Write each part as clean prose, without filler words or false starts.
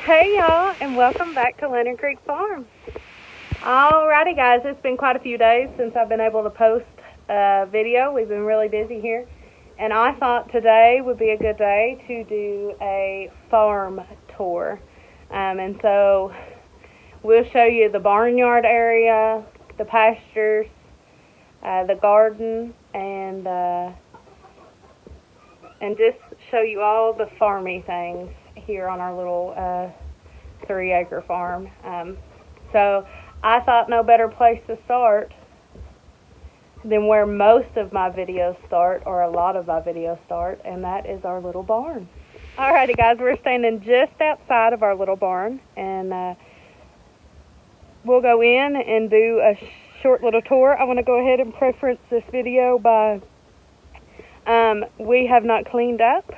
Hey y'all, and welcome back to Leonard Creek Farm. Alrighty guys, it's been quite a few days since I've been able to post a video. We've been really busy here, and I thought today would be a good day to do a farm tour. And so we'll show you the barnyard area, the pastures, the garden, and just show you all the farmy things here on our little 3-acre farm. So I thought no better place to start than where most of my videos start, or a lot of my videos start, and that is our little barn. Alrighty guys, we're standing just outside of our little barn, and we'll go in and do a short little tour. I want to go ahead and preference this video by we have not cleaned up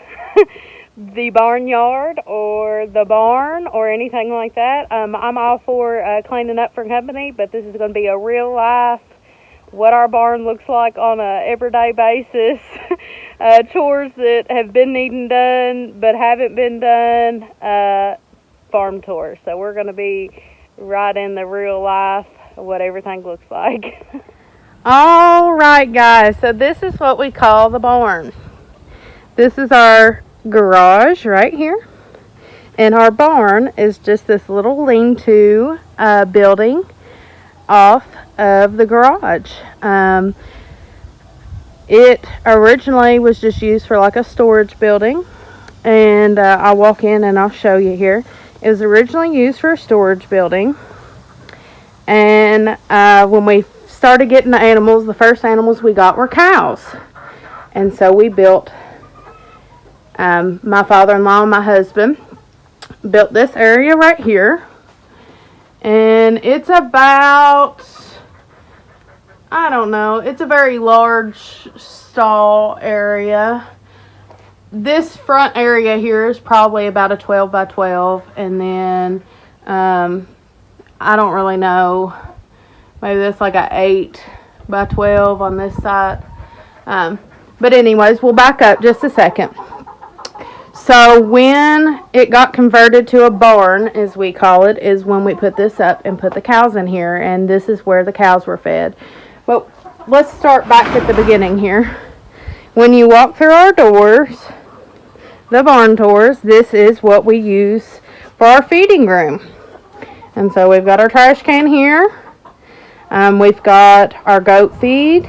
the barnyard or the barn or anything like that. I'm all for cleaning up for company, but this is going to be a real life, what our barn looks like on a everyday basis, chores that have been needing done but haven't been done, farm tour. So we're going to be right in the real life, what everything looks like. All right, guys, so this is what we call the barn. This is our garage right here, and our barn is just this little lean-to building off of the garage. It originally was just used for like a storage building, and I'll walk in and I'll show you here. It was originally used for a storage building, and when we started getting the animals, the first animals we got were cows, and so we built, my father-in-law and my husband built this area right here, and it's about, I don't know, it's a very large stall area. This front area here is probably about a 12 by 12, and then I don't really know, maybe that's like a 8 by 12 on this side. But anyways, we'll back up just a second. So when it got converted to a barn, as we call it, is when we put this up and put the cows in here, and this is where the cows were fed. But let's start back at the beginning here. When you walk through our doors, the barn doors, this is what we use for our feeding room. And so we've got our trash can here. We've got our goat feed,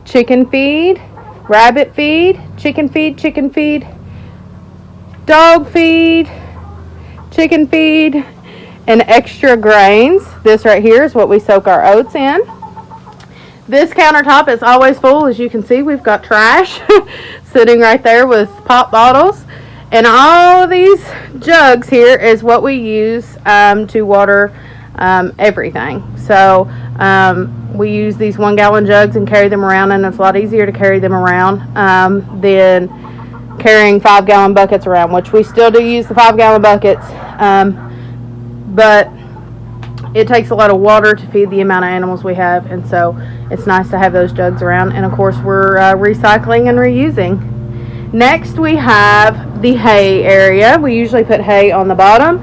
chicken feed, rabbit feed, chicken feed, dog feed, chicken feed, and extra grains. This right here is what we soak our oats in. This countertop is always full. As you can see, we've got trash sitting right there with pop bottles. And all of these jugs here is what we use to water everything. So we use these 1-gallon jugs and carry them around, and it's a lot easier to carry them around than carrying 5-gallon buckets around, which we still do use the 5-gallon buckets, but it takes a lot of water to feed the amount of animals we have, and so it's nice to have those jugs around. And of course we're recycling and reusing. Next we have the hay area. We usually put hay on the bottom,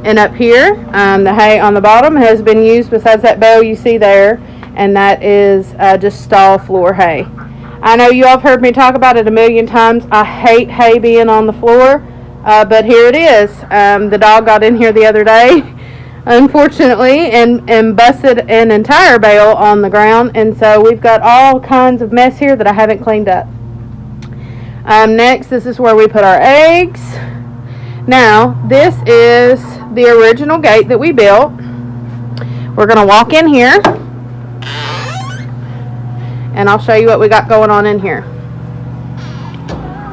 and up here the hay on the bottom has been used besides that bale you see there, and that is just stall floor hay. I know you all have heard me talk about it a million times. I hate hay being on the floor, but here it is. The dog got in here the other day, unfortunately, and busted an entire bale on the ground, and so we've got all kinds of mess here that I haven't cleaned up. Next, this is where we put our eggs. Now, this is the original gate that we built. We're going to walk in here, and I'll show you what we got going on in here.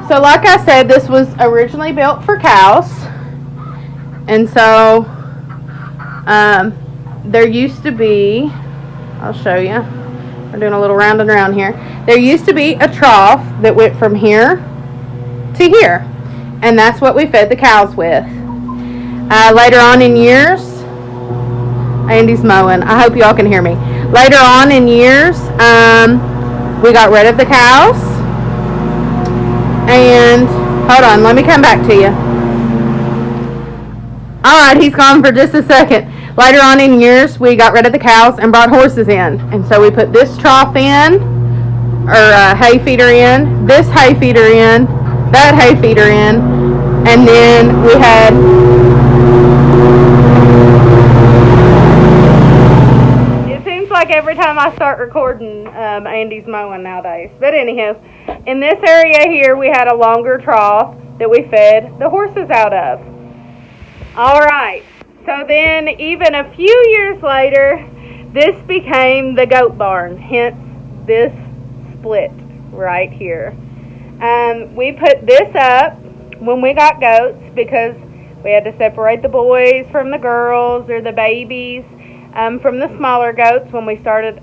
So like I said, this was originally built for cows, and so there used to be, I'll show you, we're doing a little round and round here. There used to be a trough that went from here to here, and that's what we fed the cows with. Later on in years, Andy's mowing, I hope y'all can hear me. Later on in years, we got rid of the cows, and hold on, let me come back to you. Alright, he's gone for just a second. Later on in years, we got rid of the cows and brought horses in. And so we put this trough in, or hay feeder in, this hay feeder in, that hay feeder in, and then we had... It seems like every time I start recording, Andy's mowing nowadays. But anyhow, in this area here, we had a longer trough that we fed the horses out of. Alright, so then even a few years later, this became the goat barn, hence this split right here. We put this up when we got goats because we had to separate the boys from the girls or the babies from the smaller goats when we started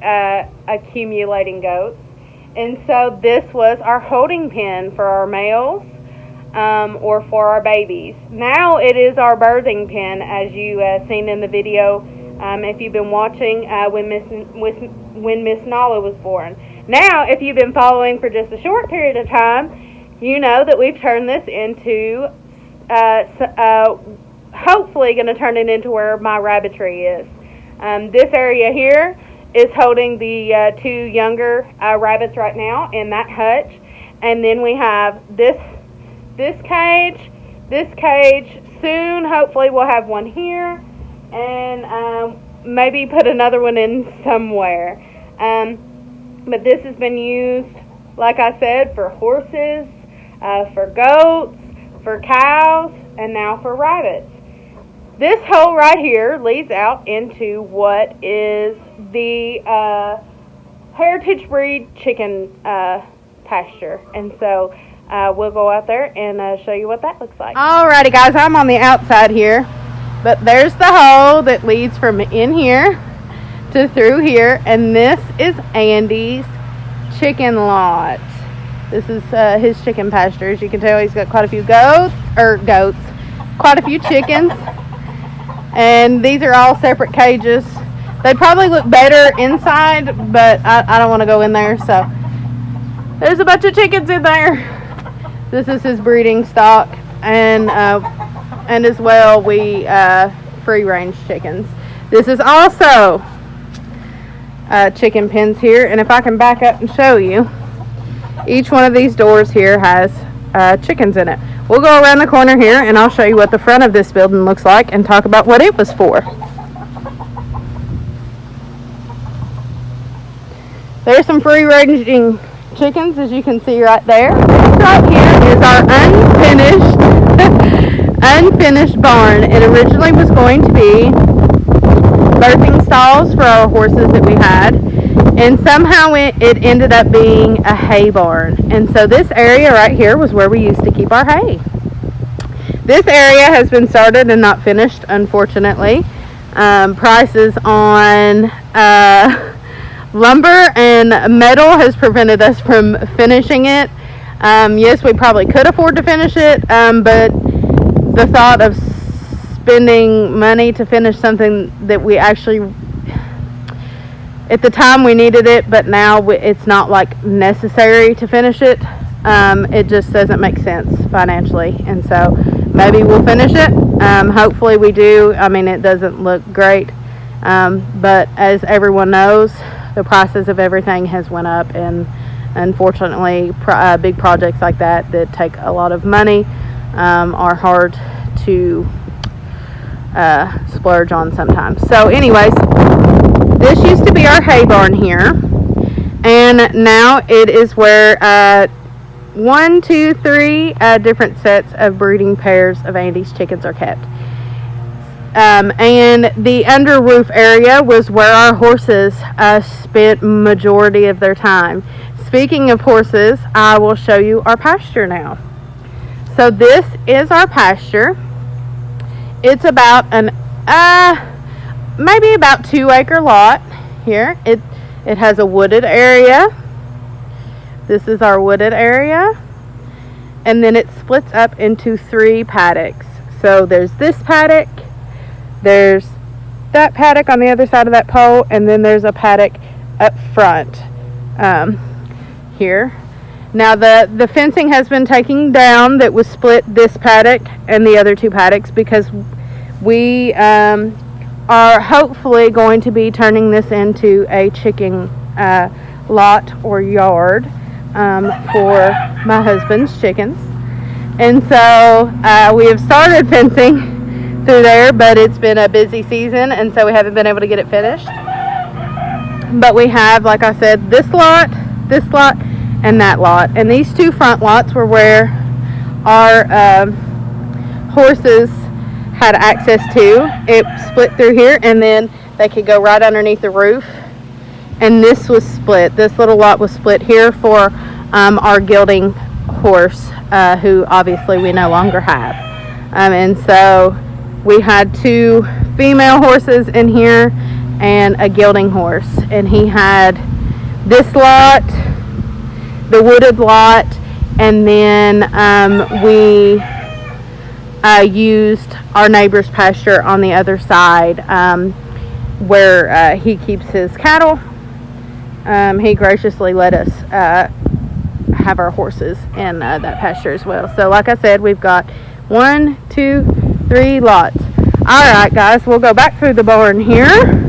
accumulating goats. And so this was our holding pen for our males. Or for our babies. Now it is our birthing pen, as you seen in the video if you've been watching when Miss Nala was born. Now, if you've been following for just a short period of time, you know that we've turned this into, hopefully going to turn it into where my rabbitry is. This area here is holding the two younger rabbits right now in that hutch. And then we have this cage, soon hopefully we'll have one here, and maybe put another one in somewhere. But this has been used, like I said, for horses, for goats, for cows, and now for rabbits. This hole right here leads out into what is the heritage breed chicken pasture, and so we'll go out there and show you what that looks like. Alrighty guys, I'm on the outside here, but there's the hole that leads from in here to through here, and this is Andy's chicken lot. This is his chicken pasture. As you can tell, he's got quite a few quite a few chickens, and these are all separate cages. They probably look better inside, but I don't want to go in there, so there's a bunch of chickens in there. This is his breeding stock, and as well we free-range chickens. This is also chicken pens here, and if I can back up and show you, each one of these doors here has chickens in it. We'll go around the corner here, and I'll show you what the front of this building looks like and talk about what it was for. There's some free-ranging chickens, as you can see right there. This right here is our unfinished barn. It originally was going to be birthing stalls for our horses that we had, and somehow it ended up being a hay barn. And so this area right here was where we used to keep our hay. This area has been started and not finished, unfortunately. Prices on lumber and metal has prevented us from finishing it. Yes, we probably could afford to finish it, but the thought of spending money to finish something that we actually, at the time we needed it, but now it's not like necessary to finish it, it just doesn't make sense financially. And so maybe we'll finish it. Hopefully we do. I mean, it doesn't look great, but as everyone knows, the prices of everything has went up, and unfortunately big projects like that take a lot of money are hard to splurge on sometimes. So anyways, this used to be our hay barn here, and now it is where 1, 2, 3 different sets of breeding pairs of Andy's chickens are kept. And the under roof area was where our horses spent majority of their time. Speaking of horses, I will show you our pasture now. So this is our pasture. It's about an maybe about 2-acre lot here. It has a wooded area. This is our wooded area, and then it splits up into 3 paddocks. So there's this paddock, there's that paddock on the other side of that pole, and then there's a paddock up front here. Now the fencing has been taken down that was split this paddock and the other 2 paddocks, because we are hopefully going to be turning this into a chicken lot or yard for my husband's chickens. And so we have started fencing through there, but it's been a busy season, and so we haven't been able to get it finished. But we have, like I said, this lot, and that lot. And these two front lots were where our horses had access to. It split through here, and then they could go right underneath the roof. And this was split. This little lot was split here for our gelding horse, who obviously we no longer have. And so we had two female horses in here and a gelding horse. And he had this lot, the wooded lot, and then we used our neighbor's pasture on the other side, where he keeps his cattle. He graciously let us have our horses in that pasture as well. So like I said, we've got 1, 2, 3 lots. Alright guys, we'll go back through the barn here.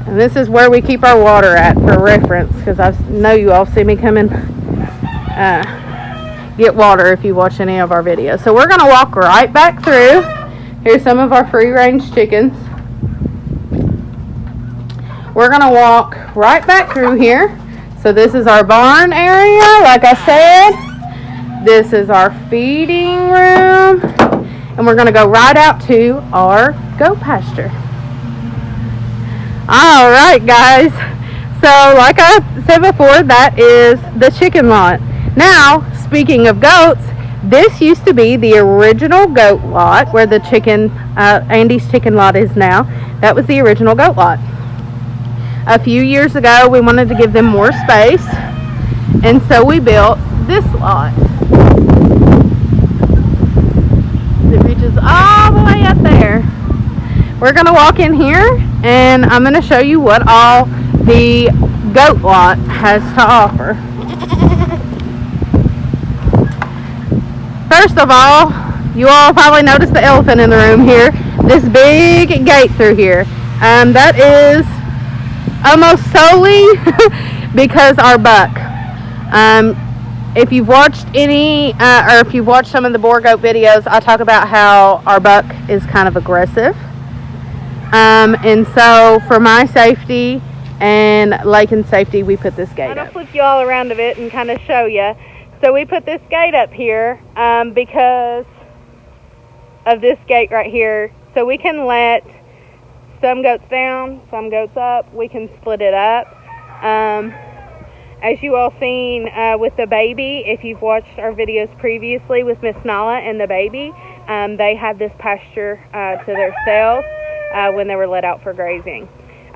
And this is where we keep our water at for reference, because I know you all see me come and get water if you watch any of our videos. So we're going to walk right back through. Here's some of our free-range chickens. We're going to walk right back through here. So this is our barn area, like I said. This is our feeding room. And we're going to go right out to our goat pasture. Alright guys, so like I said before, that is the chicken lot. Now, speaking of goats, this used to be the original goat lot where the chicken, Andy's chicken lot is now. That was the original goat lot. A few years ago, we wanted to give them more space, and so we built this lot. It reaches all the way up there. We're going to walk in here, and I'm going to show you what all the goat lot has to offer. First of all, you all probably noticed the elephant in the room here. This big gate through here. That is almost solely because our buck. If you've watched any, or if you've watched some of the boar goat videos, I talk about how our buck is kind of aggressive. And so for my safety and Lakin's safety, we put this gate up. I'll flip you all around a bit and kind of show you. So we put this gate up here because of this gate right here. So we can let some goats down, some goats up. We can split it up. As you all seen with the baby, if you've watched our videos previously with Miss Nala and the baby, they had this pasture to themselves when they were let out for grazing.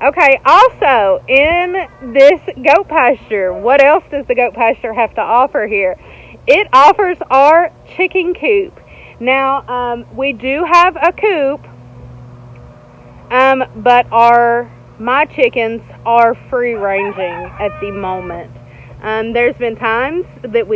Okay, also in this goat pasture, what else does the goat pasture have to offer here? It offers our chicken coop. Now, we do have a coop, but my chickens are free ranging at the moment. There's been times that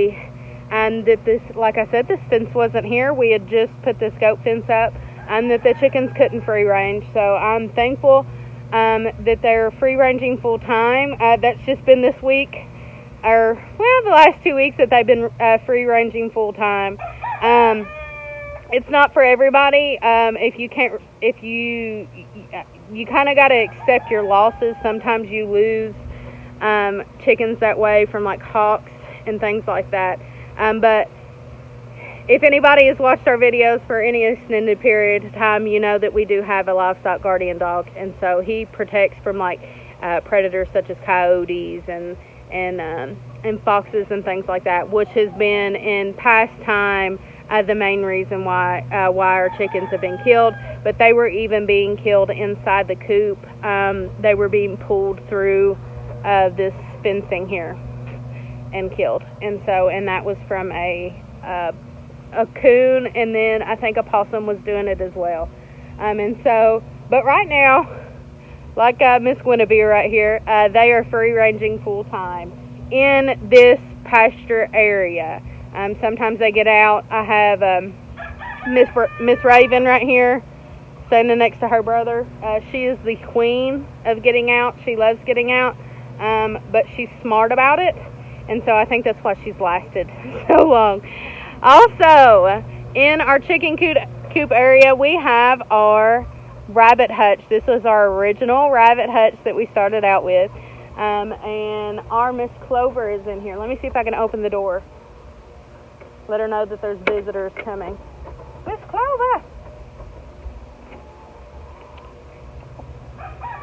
like I said, this fence wasn't here. We had just put this goat fence up, and that the chickens couldn't free range. So I'm thankful that they're free ranging full time. That's just been this week, or the last 2 weeks that they've been free ranging full time. It's not for everybody. You kind of got to accept your losses. Sometimes you lose chickens that way from like hawks and things like that. But if anybody has watched our videos for any extended period of time, you know that we do have a livestock guardian dog, and so he protects from like predators such as coyotes and foxes and things like that, which has been in past time the main reason why our chickens have been killed. But they were even being killed inside the coop. They were being pulled through this fencing here and killed, and that was from a coon, and then I think a possum was doing it as well. But right now, like Miss Guinevere right here, they are free ranging full time in this pasture area. Sometimes they get out. I have Miss Raven right here, standing next to her brother. She is the queen of getting out. She loves getting out, but she's smart about it, and so I think that's why she's lasted so long. Also, in our chicken coop area, we have our rabbit hutch. This was our original rabbit hutch that we started out with, and our Miss Clover is in here. Let me see if I can open the door. Let her know that there's visitors coming. Miss Clover!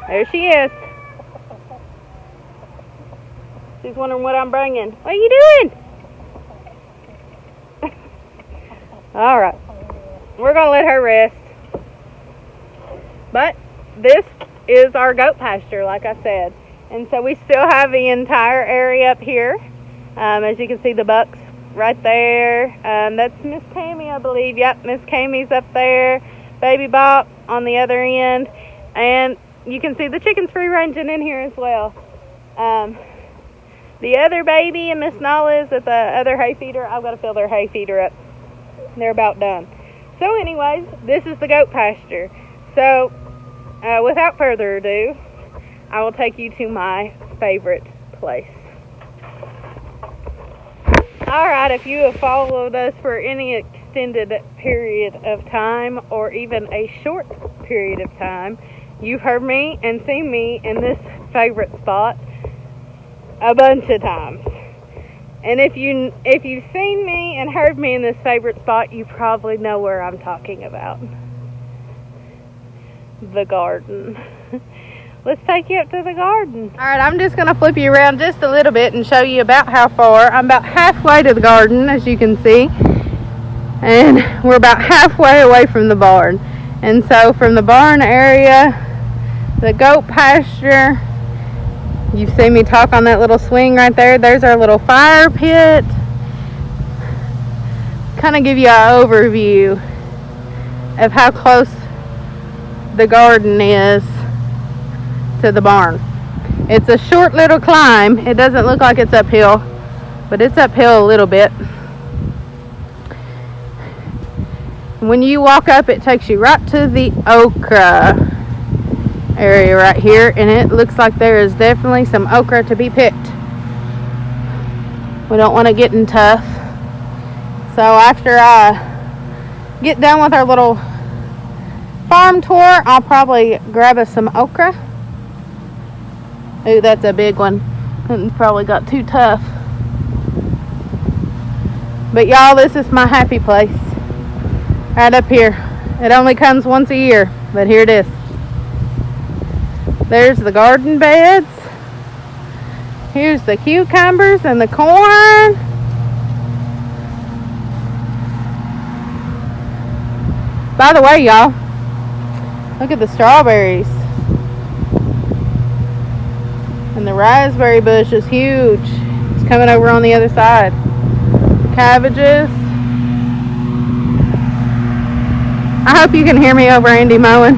There she is. She's wondering what I'm bringing. What are you doing? Alright. We're going to let her rest. But this is our goat pasture, like I said. And so we still have the entire area up here. As you can see, the bucks right there. That's Miss Tammy, I believe. Yep, Miss Tammy's up there. Baby Bop on the other end. And you can see the chickens free ranging in here as well. The other baby and Miss Nala is at the other hay feeder. I've got to fill their hay feeder up. They're about done. So anyways, this is the goat pasture. So without further ado, I will take you to my favorite place. Alright, if you have followed us for any extended period of time or even a short period of time, you've heard me and seen me in this favorite spot a bunch of times. And if you've seen me and heard me in this favorite spot, you probably know where I'm talking about. The garden. Let's take you up to the garden. Alright, I'm just going to flip you around just a little bit and show you about how far. I'm about halfway to the garden, as you can see. And we're about halfway away from the barn. And so from the barn area, the goat pasture, you've seen me talk on that little swing right there. There's our little fire pit. Kind of give you an overview of how close the garden is to the barn. It's a short little climb. It doesn't look like it's uphill, but it's uphill a little bit. When you walk up, it takes you right to the okra area right here, and it looks like there is definitely some okra to be picked. We don't want to get in tough. So after I get done with our little farm tour, I'll probably grab us some okra. Ooh, that's a big one. It probably got too tough. But y'all, this is my happy place. Right up here. It only comes once a year, but here it is. There's the garden beds. Here's the cucumbers and the corn. By the way, y'all, look at the strawberries. And the raspberry bush is huge. It's coming over on the other side. Cabbages. I hope you can hear me over Andy mowing.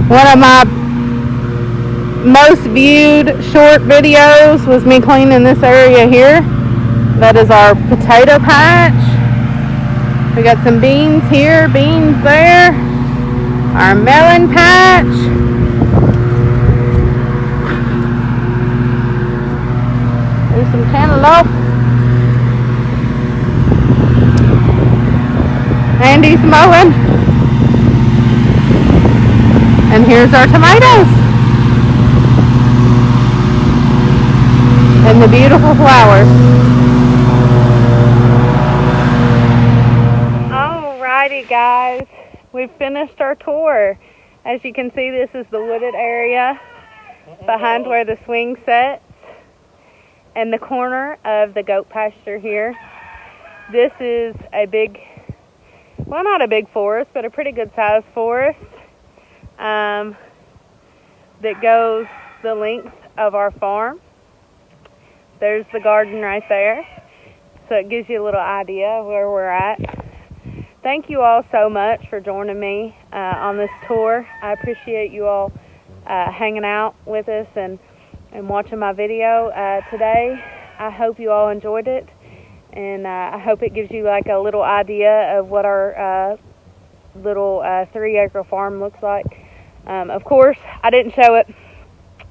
One of my most viewed short videos was me cleaning this area here. That is our potato patch. We got some beans here, beans there. Our melon patch. There's some cantaloupe. Andy's mowing. And here's our tomatoes. And the beautiful flowers. Alrighty guys, we've finished our tour. As you can see, this is the wooded area behind where the swing sets and the corner of the goat pasture here. This is a big, well, not a big forest, but a pretty good sized forest that goes the length of our farm. There's the garden right there. So it gives you a little idea of where we're at. Thank you all so much for joining me on this tour. I appreciate you all hanging out with us and watching my video today. I hope you all enjoyed it. And I hope it gives you like a little idea of what our little 3-acre farm looks like. Of course, I didn't show it,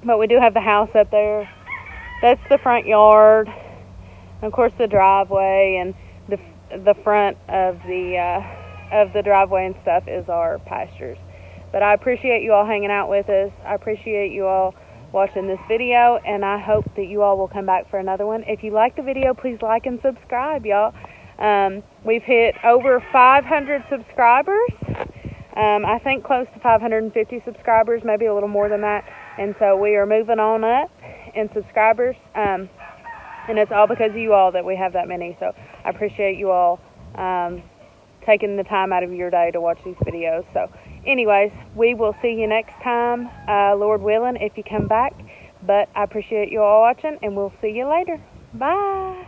but we do have the house up there. That's the front yard. And of course, the driveway, and the front of the driveway and stuff is our pastures. But I appreciate you all hanging out with us. I appreciate you all watching this video, and I hope that you all will come back for another one. If you like the video, please like and subscribe, y'all. We've hit over 500 subscribers. I think close to 550 subscribers, maybe a little more than that. And so we are moving on up in subscribers. And it's all because of you all that we have that many. So I appreciate you all taking the time out of your day to watch these videos. So anyways, we will see you next time, Lord willing, if you come back. But I appreciate you all watching, and we'll see you later. Bye.